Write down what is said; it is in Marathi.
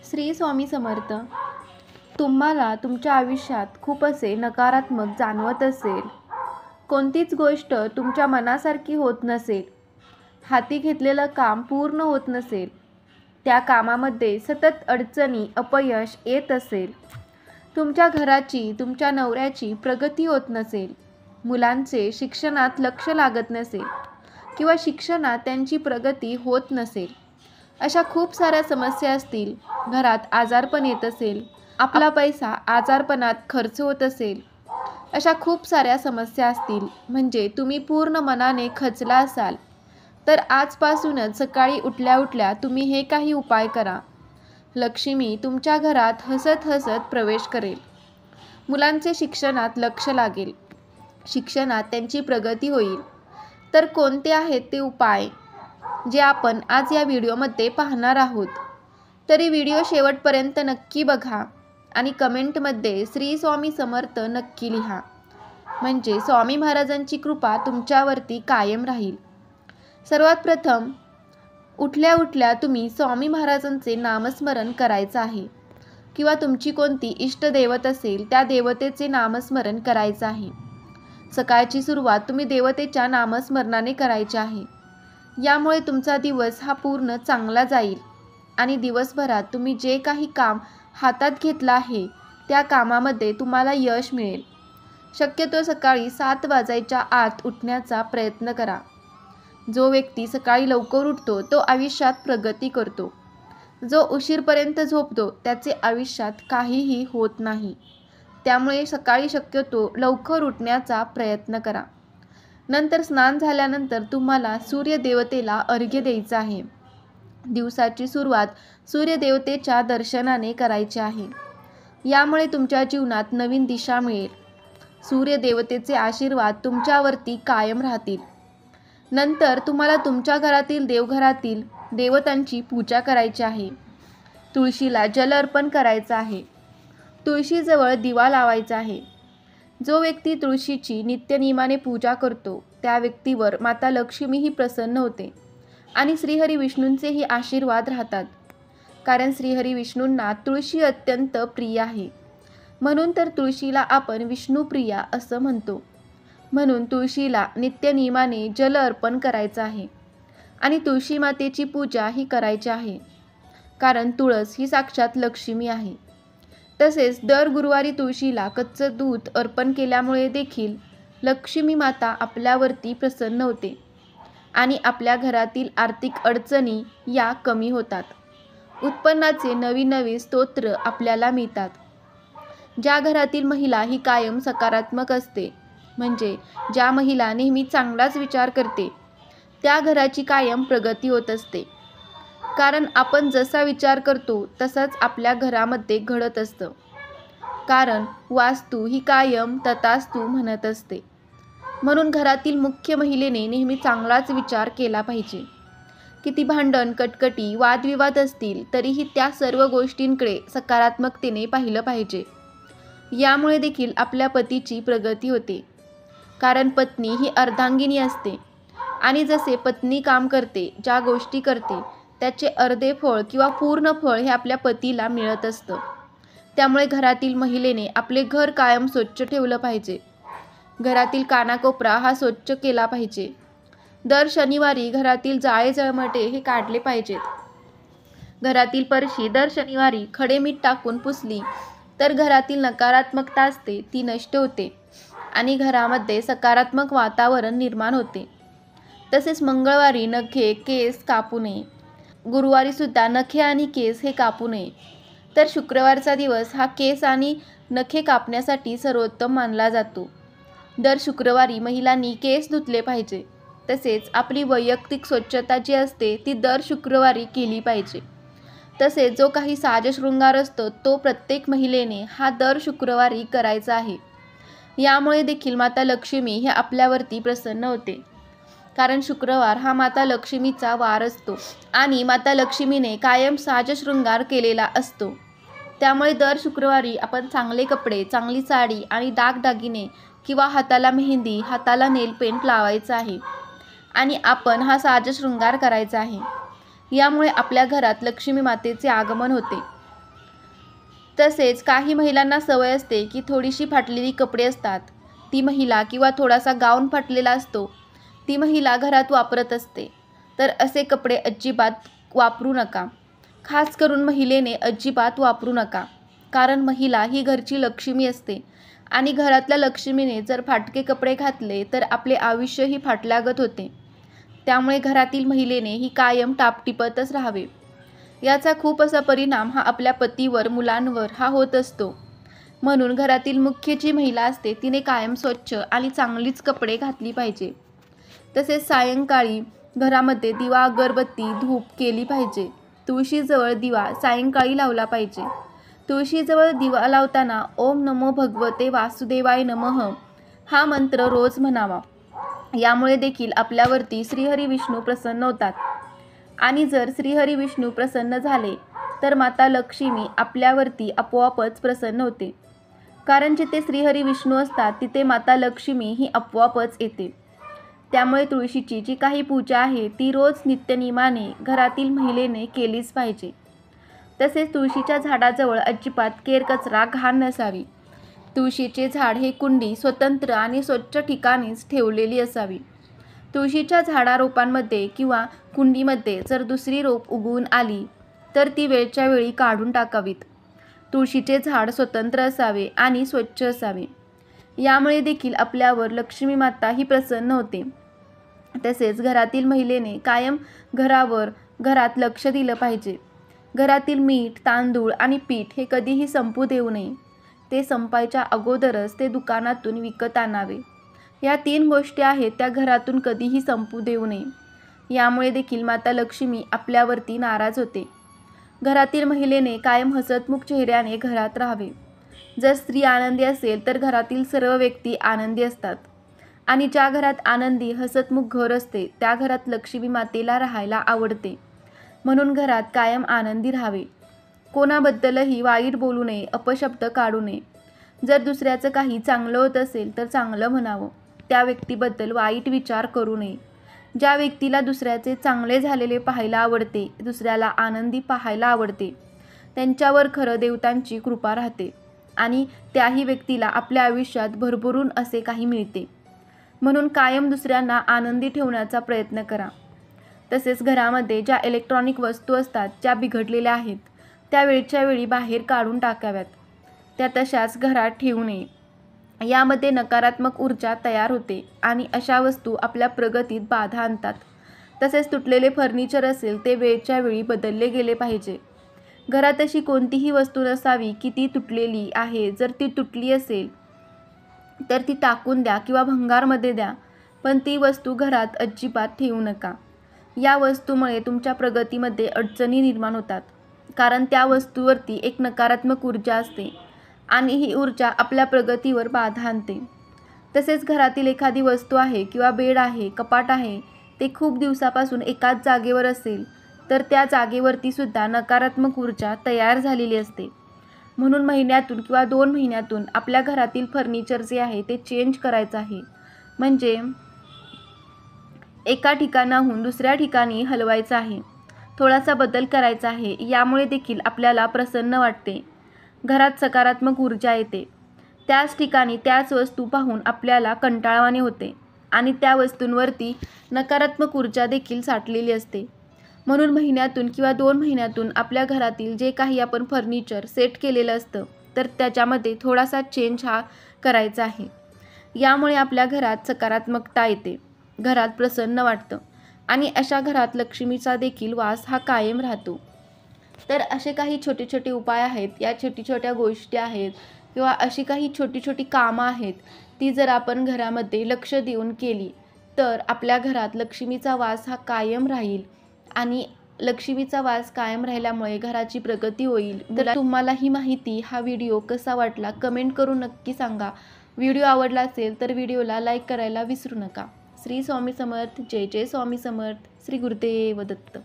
श्री स्वामी समर्थ. तुम्हाला तुमच्या आयुष्यात खूप असे नकारात्मक जाणवत असेल, कोणतीच गोष्ट तुमच्या मनासारखी होत नसेल, हाती घेतलेलं काम पूर्ण होत नसेल, त्या कामामध्ये सतत अडचणी अपयश येत असेल, तुमच्या घराची तुमच्या नवऱ्याची प्रगती होत नसेल, मुलांचे शिक्षणात लक्ष लागत नसेल किंवा शिक्षणात त्यांची प्रगती होत नसेल, अशा खूप साऱ्या समस्या असतील, घरात आजारपण येत असेल, आपला पैसा आजारपणात खर्च होत असेल, अशा खूप साऱ्या समस्या असतील, म्हणजे तुम्ही पूर्ण मनाने खचला असाल, तर आजपासूनच सकाळी उठल्या उठल्या तुम्ही हे काही उपाय करा. लक्ष्मी तुमच्या घरात हसत हसत प्रवेश करेल. मुलांचे शिक्षणात लक्ष लागेल, शिक्षणात त्यांची प्रगती होईल. तर कोणते आहेत ते उपाय जे आपण आज या व्हिडिओमध्ये पाहणार आहोत? तरी व्हिडिओ शेवटपर्यंत नक्की बघा आणि कमेंटमध्ये श्री स्वामी समर्थ नक्की लिहा, म्हणजे स्वामी महाराजांची कृपा तुमच्यावरती कायम राहील. सर्वात प्रथम उठल्या उठल्या तुम्ही स्वामी महाराजांचे नामस्मरण करायचं आहे, किंवा तुमची कोणती इष्टदैवत असेल त्या देवतेचे नामस्मरण करायचं आहे. सकाळची सुरुवात तुम्ही देवतेच्या नामस्मरणाने करायची आहे. यामुळे तुमचा दिवस हा पूर्ण चांगला जाईल आणि दिवसभरात तुम्ही जे काही काम हातात घेतलं आहे त्या कामामध्ये तुम्हाला यश मिळेल. शक्यतो सकाळी 7 वाजायच्या आत उठण्याचा प्रयत्न करा. जो व्यक्ती सकाळी लवकर उठतो तो आयुष्यात प्रगती करतो. जो उशीरपर्यंत झोपतो त्याचे आयुष्यात काहीही होत नाही. त्यामुळे सकाळी शक्यतो लवकर उठण्याचा प्रयत्न करा. नंतर स्नान झाल्यानंतर तुम्हाला सूर्यदेवतेला अर्घ्य द्यायचा आहे. दिवसाची सुरुवात सूर्यदेवतेच्या दर्शनाने करायची आहे. यामुळे तुमच्या जीवनात नवीन दिशा मिळेल. सूर्यदेवतेचे आशीर्वाद तुमच्यावरती कायम राहतील. नंतर तुम्हाला तुमच्या घरातील देवघरातील देवतांची पूजा करायची आहे. तुळशीला जल अर्पण करायचं आहे. तुळशीजवळ दिवा लावायचा आहे. जो व्यक्ती तुळशीची नित्यनियमाने पूजा करतो त्या व्यक्तीवर माता लक्ष्मी ही प्रसन्न होते आणि श्रीहरी विष्णूंचेही आशीर्वाद राहतात. कारण श्रीहरी विष्णूंना तुळशी अत्यंत प्रिय आहे. म्हणून तर तुळशीला आपण विष्णुप्रिया असं म्हणतो. म्हणून तुळशीला नित्यनियमाने जल अर्पण करायचं आहे आणि तुळशी मातेची पूजा ही करायची आहे. कारण तुळस ही साक्षात लक्ष्मी आहे. तसेच दर गुरुवारी तुळशीला कच्चं दूध अर्पण केल्यामुळे देखील लक्ष्मी माता आपल्यावरती प्रसन्न होते आणि आपल्या घरातील आर्थिक अडचणी या कमी होतात. उत्पन्नाचे नवीन नवीन स्तोत्र आपल्याला मिळतात. ज्या घरातील महिला ही कायम सकारात्मक असते, म्हणजे ज्या महिला नेहमी चांगलाच विचार करते, त्या घराची कायम प्रगती होत असते. कारण आपण जसा विचार करतो तसाच आपल्या घरामध्ये घडत असतं. कारण वास्तू ही कायम तथास्तु म्हणत असते. म्हणून घरातील मुख्य महिलेने नेहमी चांगलाच विचार केला पाहिजे. किती भांडण कटकटी वादविवाद असतील तरीही त्या सर्व गोष्टींकडे सकारात्मकतेने पाहिलं पाहिजे. यामुळे देखील आपल्या पतीची प्रगती होते. कारण पत्नी ही अर्धांगिनी असते आणि जसे पत्नी काम करते, ज्या गोष्टी करते, त्याचे अर्धे फळ किंवा पूर्ण फळ हे आपल्या पतीला मिळत असतं. त्यामुळे घरातील महिलेने आपले घर कायम स्वच्छ ठेवलं पाहिजे. घरातील कानाकोपरा हा स्वच्छ केला पाहिजे. दर शनिवारी घरातील जाळे जळमटे हे काढले पाहिजेत. घरातील फरशी दर शनिवारी खडे मीठ टाकून पुसली तर घरातील नकारात्मकता असते ती नष्ट होते आणि घरामध्ये सकारात्मक वातावरण निर्माण होते. तसेच मंगळवारी नखे केस कापू नये. गुरुवारी सुद्धा नखे आणि केस हे कापू नये. तर शुक्रवारचा दिवस हा केस आणि नखे कापण्यासाठी सर्वोत्तम मानला जातो. दर शुक्रवारी महिलांनी केस धुतले पाहिजे. तसेच आपली वैयक्तिक स्वच्छता जी असते ती दर शुक्रवारी केली पाहिजे. तसेच जो काही साजशृंगार असतो तो प्रत्येक महिलेने हा दर शुक्रवारी करायचा आहे. यामुळे देखील माता लक्ष्मी हे आपल्यावरती प्रसन्न होते. कारण शुक्रवार हा माता लक्ष्मीचा वार असतो आणि माता लक्ष्मीने कायम साजशृंगार केलेला असतो. त्यामुळे दर शुक्रवारी आपण चांगले कपडे, चांगली साडी आणि दागदागिने किंवा हाताला मेहंदी, हाताला नेलपेंट लावायचं आहे आणि आपण हा साजशृंगार करायचा आहे. यामुळे आपल्या घरात लक्ष्मी मातेचे आगमन होते तसेच काही महिलांना सवय असते की थोडीशी फाटलेली कपडे असतात ती महिला किंवा थोडासा गाऊन फाटलेला असतो ती महिला घरात वापरत असते, तर असे कपडे अजिबात वापरू नका. खास करून महिलेने अजिबात वापरू नका, कारण महिला ही घरची लक्ष्मी असते आणि घरातल्या लक्ष्मीने जर फाटके कपडे घातले तर आपले आयुष्यही फाटल्यागत होते. त्यामुळे घरातील महिलेने ही कायम टापटिपतच राहावे. याचा खूप असा परिणाम हा आपल्या पतीवर, मुलांवर हा होत असतो. म्हणून घरातील मुख्य जी महिला असते तिने कायम स्वच्छ आणि चांगलीच कपडे घातली पाहिजे. तसेच सायंकाळी घरामध्ये दिवा, अगरबत्ती, धूप केली पाहिजे. तुळशीजवळ दिवा सायंकाळी लावला पाहिजे. तुळशीजवळ दिवा लावताना ओम नमो भगवते वासुदेवाय नमः हा मंत्र रोज म्हणावा. यामुळे देखील आपल्यावरती श्रीहरी विष्णू प्रसन्न होतात आणि जर श्रीहरी विष्णू प्रसन्न झाले तर माता लक्ष्मी आपल्यावरती आपोआपच प्रसन्न होते. कारण जिथे श्रीहरी विष्णू असतात तिथे माता लक्ष्मी ही आपोआपच येते. त्यामुळे तुळशीची जी काही पूजा आहे ती रोज नित्यनियमाने घरातील महिलेने केलीच पाहिजे. तसेच तुळशीच्या झाडाजवळ अजिबात केरकचरा घाण नसावी. तुळशीचे झाड हे कुंडी स्वतंत्र आणि स्वच्छ ठिकाणीच ठेवलेली असावी. तुळशीच्या झाडारोपांमध्ये किंवा कुंडीमध्ये जर दुसरी रोप उगवून आली तर ती वेळच्या वेळी काढून टाकावीत. तुळशीचे झाड स्वतंत्र असावे आणि स्वच्छ असावे. यामुळे देखील आपल्यावर लक्ष्मी माता ही प्रसन्न होते. तसेच घरातील महिलेने कायम घरात लक्ष दिलं पाहिजे. घरातील मीठ, तांदूळ आणि पीठ हे कधीही संपू देऊ नये. ते संपायच्या अगोदरच ते दुकानातून विकत आणावे. या 3 गोष्टी आहेत त्या घरातून कधीही संपू देऊ नये. यामुळे देखील माता लक्ष्मी आपल्यावरती नाराज होते. घरातील महिलेने कायम हसतमुख चेहऱ्याने घरात राहावे. जर स्त्री आनंदी असेल तर घरातील सर्व व्यक्ती आनंदी असतात आणि ज्या घरात आनंदी हसतमुख घर असते त्या घरात लक्ष्मी मातेला राहायला आवडते. म्हणून घरात कायम आनंदी राहावे. कोणाबद्दलही वाईट बोलू नये, अपशब्द काढू नये. जर दुसऱ्याचं काही चांगलं होत असेल तर चांगलं म्हणावं. त्या व्यक्तीबद्दल वाईट विचार करू नये. ज्या व्यक्तीला दुसऱ्याचे चांगले झालेले पाहायला आवडते, दुसऱ्याला आनंदी पाहायला आवडते, त्यांच्यावर खरं देवतांची कृपा राहते आणि त्याही व्यक्तीला आपल्या आयुष्यात भरभरून असे काही मिळते. म्हणून कायम दुसऱ्यांना आनंदी ठेवण्याचा प्रयत्न करा. तसेच घरामध्ये ज्या इलेक्ट्रॉनिक वस्तू असतात ज्या बिघडलेल्या आहेत त्या वेळच्या वेळी बाहेर काढून टाकाव्यात. त्या तशाच घरात ठेवू नये. यामध्ये नकारात्मक ऊर्जा तयार होते आणि अशा वस्तू आपल्या प्रगतीत बाधा आणतात. तसेच तुटलेले फर्निचर असेल ते वेळच्या वेळी बदलले गेले पाहिजे. घरात अशी कोणतीही वस्तू नसावी की ती तुटलेली आहे. जर ती तुटली असेल तर ती टाकून द्या किंवा भंगारमध्ये द्या, पण ती वस्तू घरात अजिबात ठेवू नका. या वस्तूमुळे तुमच्या प्रगतीमध्ये अडचणी निर्माण होतात, कारण त्या वस्तूवरती एक नकारात्मक ऊर्जा असते आणि ही ऊर्जा आपल्या प्रगतीवर बाधा आणते. तसेच घरातील एखादी वस्तू आहे किंवा बेड आहे, कपाट आहे, ते खूप दिवसापासून एकाच जागेवर असेल तर त्या जागेवरती सुद्धा नकारात्मक ऊर्जा तयार झालेली असते. म्हणून महिन्यातून किंवा 2 महिन्यातून आपल्या घरातील फर्निचर जे आहे ते चेंज करायचं आहे. म्हणजे एका ठिकाणाहून दुसऱ्या ठिकाणी हलवायचं आहे. थोडासा बदल करायचा आहे. यामुळे देखील आपल्याला प्रसन्न वाटते. घरात सकारात्मक ऊर्जा येते. त्याच ठिकाणी त्याच वस्तू पाहून आपल्याला कंटाळवाणे होते आणि त्या वस्तूंवरती नकारात्मक ऊर्जा देखील साठलेली असते. म्हणून महिन्यातून किंवा 2 महिन्यातून आपल्या घरातील जे काही आपण फर्निचर सेट केलेलं असतं तर त्याच्यामध्ये थोडासा चेंज हा करायचा आहे. यामुळे आपल्या घरात सकारात्मकता येते, घरात प्रसन्न वाटतं आणि अशा घरात लक्ष्मीचा देखील वास हा कायम राहतो. तर असे काही छोटे छोटे उपाय आहेत, या छोटी छोट्या गोष्टी आहेत किंवा अशी काही छोटी छोटी कामं आहेत, ती जर आपण घरामध्ये लक्ष देऊन केली तर आपल्या घरात लक्ष्मीचा वास हा कायम राहील आणि लक्ष्मीचा वास कायम राहिल्यामुळे घराची प्रगती होईल. तर तुम्हाला ही माहिती, हा व्हिडिओ कसा वाटला कमेंट करून नक्की सांगा. व्हिडिओ आवडला असेल तर व्हिडिओला लाईक करायला विसरू नका. श्री स्वामी समर्थ. जय जय स्वामी समर्थ. श्री गुरुदेव दत्त.